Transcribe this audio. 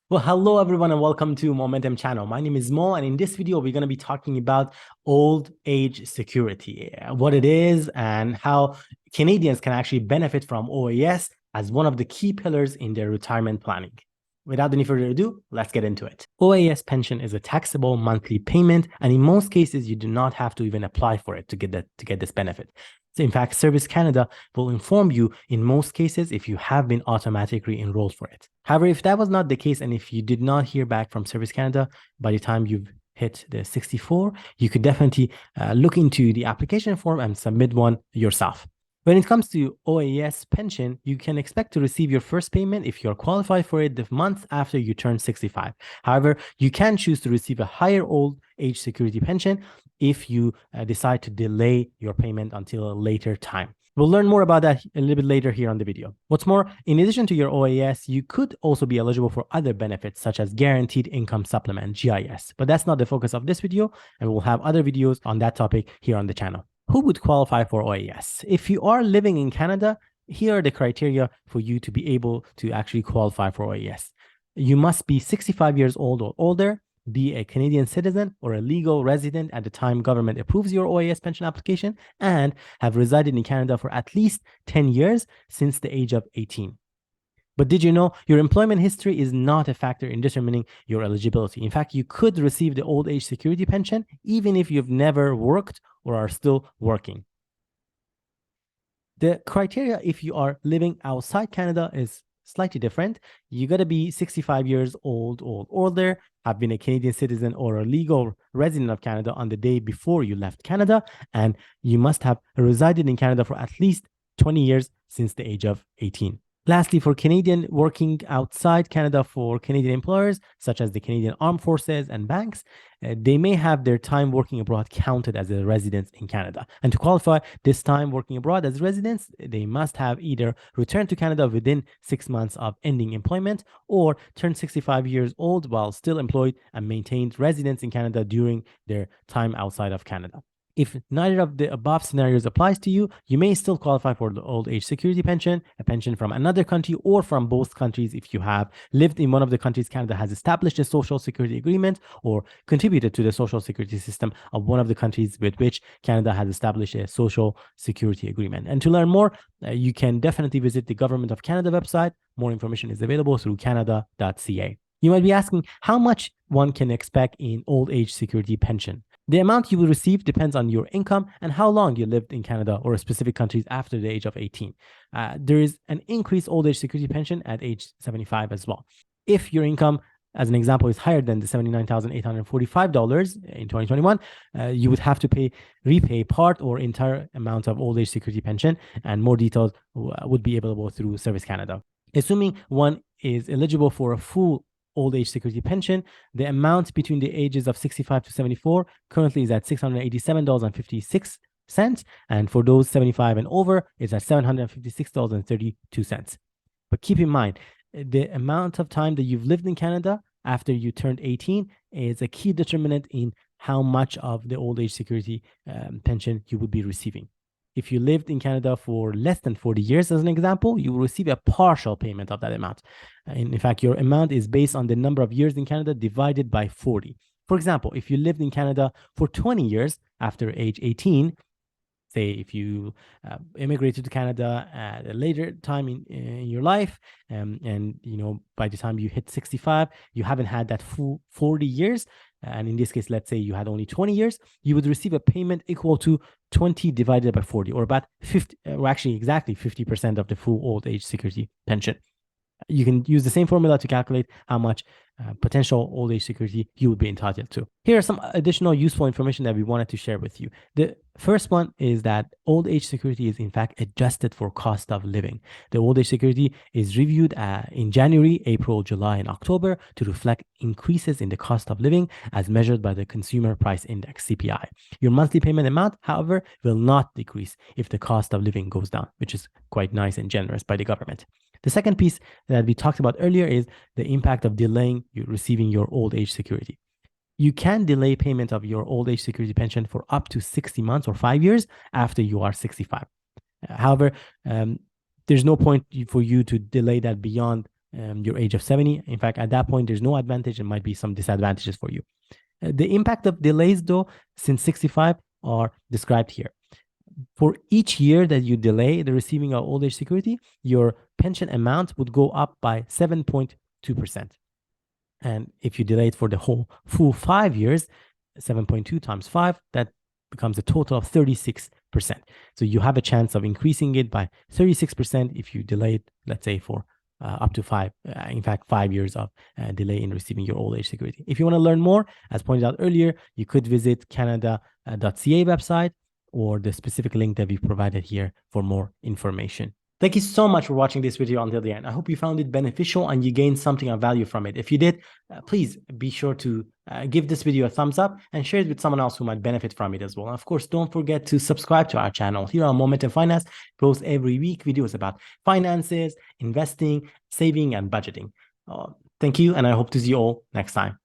Well, hello everyone and welcome to Momentum channel. My name is Mo, and in this video, we're going to be talking about old age security, what it is and how Canadians can actually benefit from OAS as one of the key pillars in their retirement planning. Without any further ado, let's get into it. OAS pension is a taxable monthly payment, and in most cases, you do not have to even apply for it to get this benefit. So in fact, Service Canada will inform you in most cases if you have been automatically enrolled for it. However, if that was not the case, and if you did not hear back from Service Canada by the time you've hit the 64, you could definitely look into the application form and submit one yourself. When it comes to OAS pension, you can expect to receive your first payment if you're qualified for it the month after you turn 65. However, you can choose to receive a higher old age security pension if you decide to delay your payment until a later time. We'll learn more about that a little bit later here on the video. What's more, in addition to your OAS, you could also be eligible for other benefits such as Guaranteed Income Supplement, GIS. But that's not the focus of this video, and we'll have other videos on that topic here on the channel. Who would qualify for OAS? If you are living in Canada, here are the criteria for you to be able to actually qualify for OAS. You must be 65 years old or older, be a Canadian citizen or a legal resident at the time government approves your OAS pension application, and have resided in Canada for at least 10 years since the age of 18. But did you know your employment history is not a factor in determining your eligibility? In fact, you could receive the old age security pension even if you've never worked or are still working. The criteria if you are living outside Canada is slightly different. You got to be 65 years old or older, have been a Canadian citizen or a legal resident of Canada on the day before you left Canada, and you must have resided in Canada for at least 20 years since the age of 18. Lastly, for Canadian working outside Canada for Canadian employers, such as the Canadian Armed Forces and banks, they may have their time working abroad counted as a residence in Canada. And to qualify this time working abroad as residents, they must have either returned to Canada within 6 months of ending employment or turned 65 years old while still employed and maintained residence in Canada during their time outside of Canada. If neither of the above scenarios applies to you, you may still qualify for the old age security pension, a pension from another country or from both countries if you have lived in one of the countries Canada has established a social security agreement or contributed to the social security system of one of the countries with which Canada has established a social security agreement. And to learn more, you can definitely visit the Government of Canada website. More information is available through canada.ca. You might be asking how much one can expect in old age security pension. The amount you will receive depends on your income and how long you lived in Canada or specific countries after the age of 18. There is an increased old age security pension at age 75 as well. If your income, as an example, is higher than the $79,845 in 2021, you would have to repay part or entire amount of old age security pension, and more details would be available through Service Canada. Assuming one is eligible for a full old age security pension, the amount between the ages of 65 to 74 currently is at $687.56, and for those 75 and over, it's at $756.32. But keep in mind, the amount of time that you've lived in Canada after you turned 18 is a key determinant in how much of the old age security pension you would be receiving. If you lived in Canada for less than 40 years, as an example, you will receive a partial payment of that amount. In fact, your amount is based on the number of years in Canada divided by 40. For example, if you lived in Canada for 20 years after age 18, say if you immigrated to Canada at a later time in your life, and by the time you hit 65, you haven't had that full 40 years, and in this case, let's say you had only 20 years, you would receive a payment equal to 20 divided by 40, or about 50, or actually exactly 50% of the full old age security pension. You can use the same formula to calculate how much potential old age security you would be entitled to. Here are some additional useful information that we wanted to share with you. The first one is that old age security is in fact adjusted for cost of living. The old age security is reviewed in January, April, July, and October to reflect increases in the cost of living as measured by the Consumer Price Index, CPI. Your monthly payment amount, however, will not decrease if the cost of living goes down, which is quite nice and generous by the government. The second piece that we talked about earlier is the impact of delaying receiving your old age security. You can delay payment of your old age security pension for up to 60 months or 5 years after you are 65. However, there's no point for you to delay that beyond your age of 70. In fact, at that point, there's no advantage. It might be some disadvantages for you. The impact of delays, though, since 65 are described here. For each year that you delay the receiving of old age security, your pension amount would go up by 7.2%. And if you delay it for the whole full 5 years, 7.2 times 5, that becomes a total of 36%. So you have a chance of increasing it by 36% if you delay it, let's say, for up to 5 years of delay in receiving your old age security. If you want to learn more, as pointed out earlier, you could visit canada.ca website or the specific link that we provided here for more information. Thank you so much for watching this video until the end. I hope you found it beneficial and you gained something of value from it. If you did, please be sure to give this video a thumbs up and share it with someone else who might benefit from it as well. And of course, don't forget to subscribe to our channel. Here on Moment in Finance, we post every week videos about finances, investing, saving, and budgeting. Thank you, and I hope to see you all next time.